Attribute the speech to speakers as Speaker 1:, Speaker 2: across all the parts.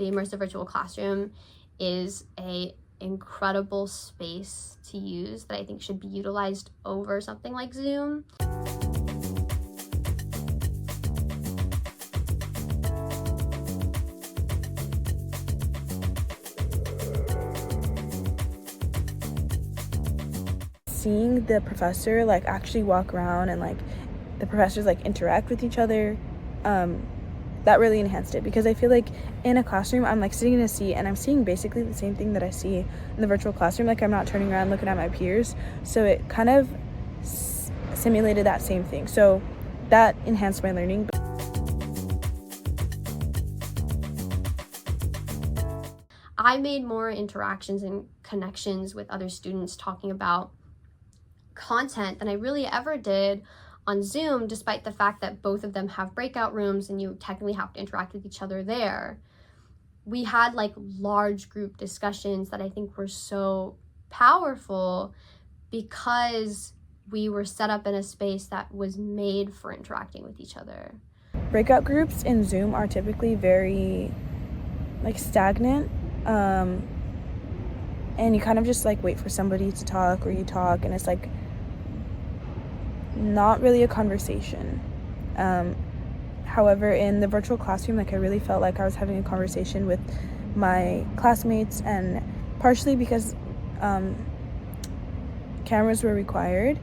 Speaker 1: the immersive virtual classroom is a incredible space to use that I think should be utilized over something like Zoom.
Speaker 2: Seeing the professor like actually walk around and like the professors like interact with each other, that really enhanced it, because I feel like in a classroom I'm like sitting in a seat and I'm seeing basically the same thing that I see in the virtual classroom. Like I'm not turning around looking at my peers, so it kind of simulated that same thing, so that enhanced my learning.
Speaker 1: I made more interactions and connections with other students talking about content than I really ever did on Zoom, despite the fact that both of them have breakout rooms and you technically have to interact with each other there. We had like large group discussions that I think were so powerful because we were set up in a space that was made for interacting with each other.
Speaker 2: Breakout groups in Zoom are typically very like stagnant, and you kind of just like wait for somebody to talk, or you talk and it's like not really a conversation. However, in the virtual classroom, like I really felt like I was having a conversation with my classmates, and partially because cameras were required,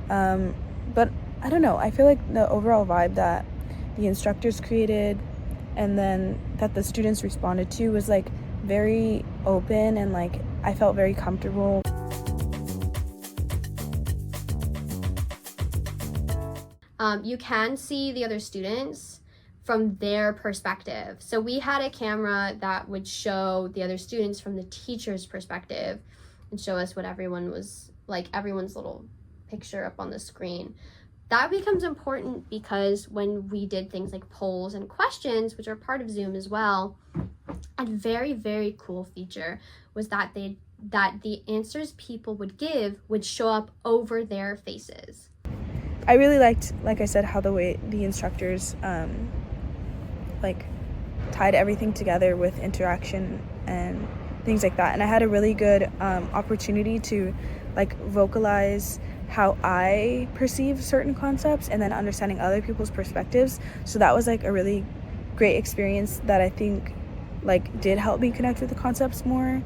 Speaker 2: but I don't know, I feel like the overall vibe that the instructors created and then that the students responded to was like very open, and like I felt very comfortable.
Speaker 1: You can see the other students from their perspective. So we had a camera that would show the other students from the teacher's perspective and show us what everyone was like, everyone's little picture up on the screen. That becomes important because when we did things like polls and questions, which are part of Zoom as well, a very, very cool feature was that the answers people would give would show up over their faces.
Speaker 2: I really liked, like I said, how the way the instructors like tied everything together with interaction and things like that. And I had a really good opportunity to like vocalize how I perceive certain concepts and then understanding other people's perspectives. So that was like a really great experience that I think like did help me connect with the concepts more,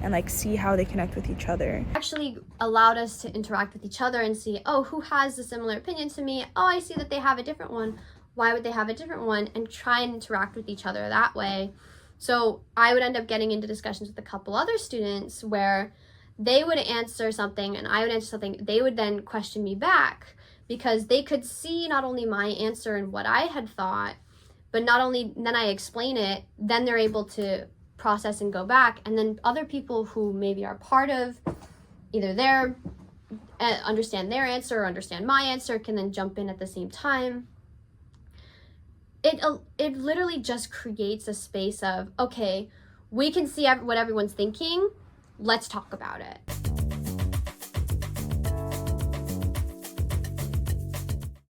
Speaker 2: and like see how they connect with each other.
Speaker 1: Actually allowed us to interact with each other and see, oh, who has a similar opinion to me? Oh, I see that they have a different one. Why would they have a different one? And try and interact with each other that way. So I would end up getting into discussions with a couple other students where they would answer something and I would answer something. They would then question me back because they could see not only my answer and what I had thought, but not only then I explain it, then they're able to process and go back, and then other people who maybe are part of either their understand their answer or understand my answer can then jump in at the same time. It literally just creates a space of, okay, we can see what everyone's thinking, let's talk about it.